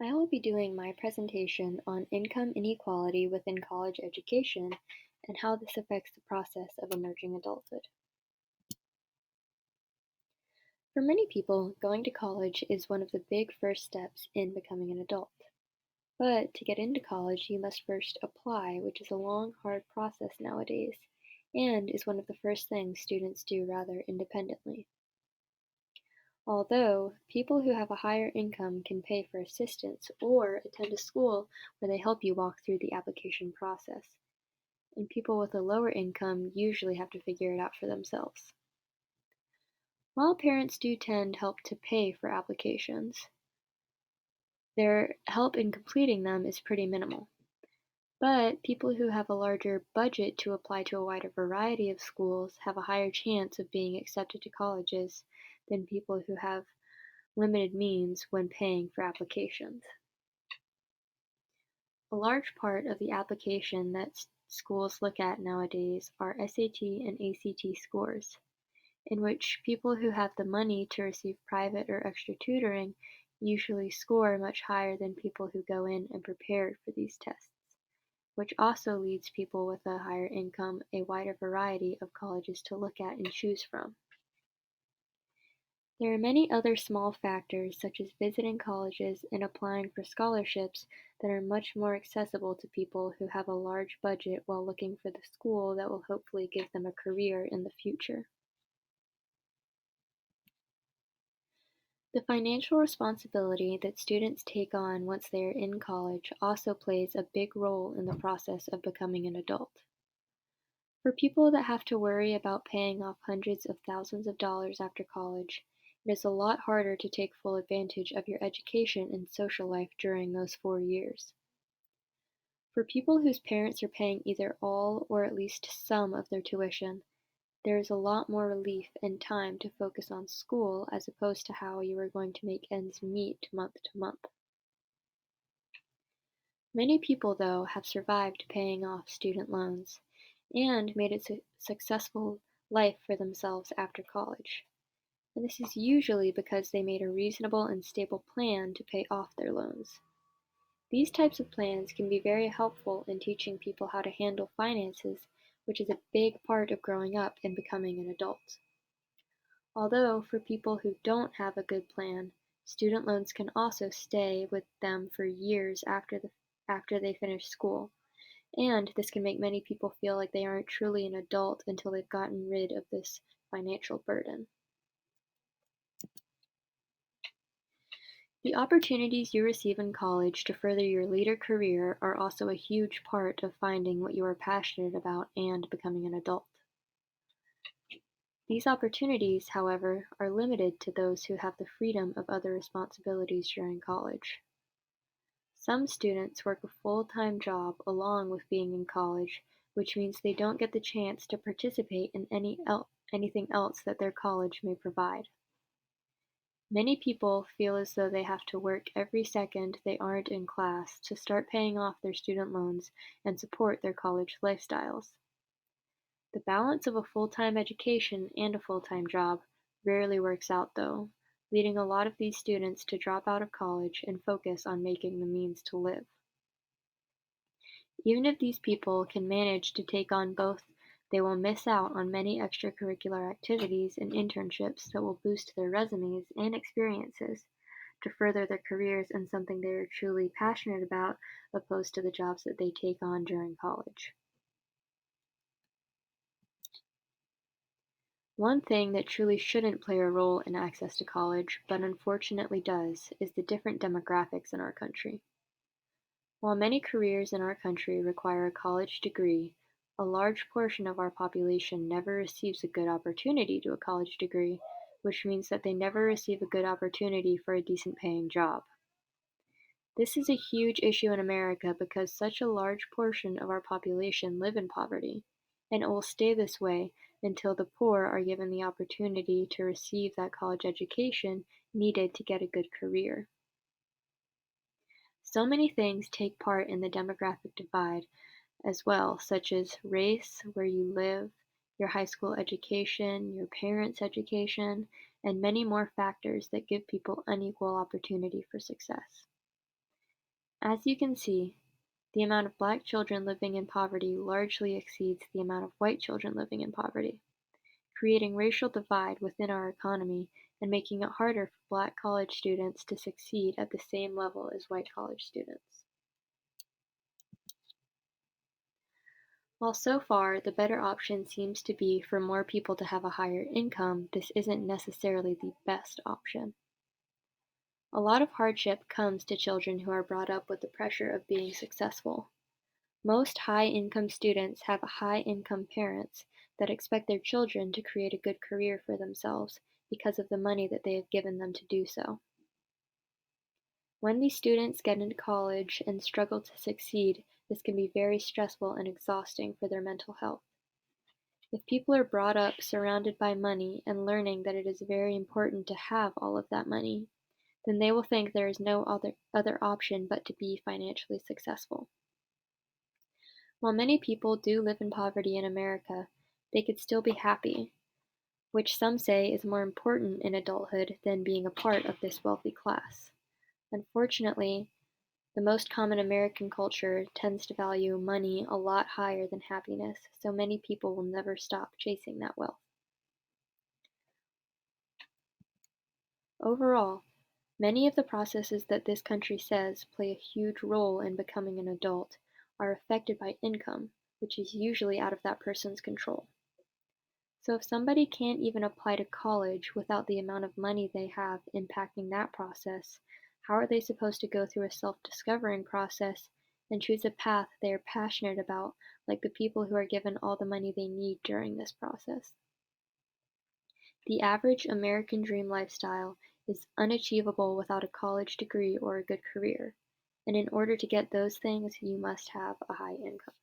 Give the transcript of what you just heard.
I will be doing my presentation on income inequality within college education and how this affects the process of emerging adulthood. For many people, going to college is one of the big first steps in becoming an adult. But to get into college, you must first apply, which is a long, hard process nowadays, and is one of the first things students do rather independently. Although, people who have a higher income can pay for assistance or attend a school where they help you walk through the application process, and people with a lower income usually have to figure it out for themselves. While parents do tend help to pay for applications, their help in completing them is pretty minimal. But people who have a larger budget to apply to a wider variety of schools have a higher chance of being accepted to colleges than people who have limited means when paying for applications. A large part of the application that schools look at nowadays are SAT and ACT scores, in which people who have the money to receive private or extra tutoring usually score much higher than people who go in and prepared for these tests, which also leads people with a higher income a wider variety of colleges to look at and choose from. There are many other small factors such as visiting colleges and applying for scholarships that are much more accessible to people who have a large budget while looking for the school that will hopefully give them a career in the future. The financial responsibility that students take on once they are in college also plays a big role in the process of becoming an adult. For people that have to worry about paying off hundreds of thousands of dollars after college, it is a lot harder to take full advantage of your education and social life during those 4 years. For people whose parents are paying either all or at least some of their tuition, there is a lot more relief and time to focus on school as opposed to how you are going to make ends meet month to month. Many people, though, have survived paying off student loans and made a successful life for themselves after college. And this is usually because they made a reasonable and stable plan to pay off their loans. These types of plans can be very helpful in teaching people how to handle finances, which is a big part of growing up and becoming an adult. Although, for people who don't have a good plan, student loans can also stay with them for years after they finish school, and this can make many people feel like they aren't truly an adult until they've gotten rid of this financial burden. The opportunities you receive in college to further your later career are also a huge part of finding what you are passionate about and becoming an adult. These opportunities, however, are limited to those who have the freedom of other responsibilities during college. Some students work a full-time job along with being in college, which means they don't get the chance to participate in anything else that their college may provide. Many people feel as though they have to work every second they aren't in class to start paying off their student loans and support their college lifestyles. The balance of a full-time education and a full-time job rarely works out though, leading a lot of these students to drop out of college and focus on making the means to live. Even if these people can manage to take on both, they will miss out on many extracurricular activities and internships that will boost their resumes and experiences to further their careers in something they are truly passionate about, opposed to the jobs that they take on during college. One thing that truly shouldn't play a role in access to college, but unfortunately does, is the different demographics in our country. While many careers in our country require a college degree, a large portion of our population never receives a good opportunity to a college degree, which means that they never receive a good opportunity for a decent paying job. This is a huge issue in America because such a large portion of our population live in poverty, and it will stay this way until the poor are given the opportunity to receive that college education needed to get a good career. So many things take part in the demographic divide as well, such as race, where you live, your high school education, your parents' education, and many more factors that give people unequal opportunity for success. As you can see, the amount of Black children living in poverty largely exceeds the amount of white children living in poverty, creating racial divide within our economy and making it harder for Black college students to succeed at the same level as white college students. While so far the better option seems to be for more people to have a higher income, this isn't necessarily the best option. A lot of hardship comes to children who are brought up with the pressure of being successful. Most high-income students have high-income parents that expect their children to create a good career for themselves because of the money that they have given them to do so. When these students get into college and struggle to succeed, this can be very stressful and exhausting for their mental health. If people are brought up surrounded by money and learning that it is very important to have all of that money, then they will think there is no other option but to be financially successful. While many people do live in poverty in America, they could still be happy, which some say is more important in adulthood than being a part of this wealthy class. Unfortunately, the most common American culture tends to value money a lot higher than happiness, so many people will never stop chasing that wealth. Overall, many of the processes that this country says play a huge role in becoming an adult are affected by income, which is usually out of that person's control. So if somebody can't even apply to college without the amount of money they have impacting that process, how are they supposed to go through a self-discovering process and choose a path they are passionate about, like the people who are given all the money they need during this process? The average American dream lifestyle is unachievable without a college degree or a good career, and in order to get those things, you must have a high income.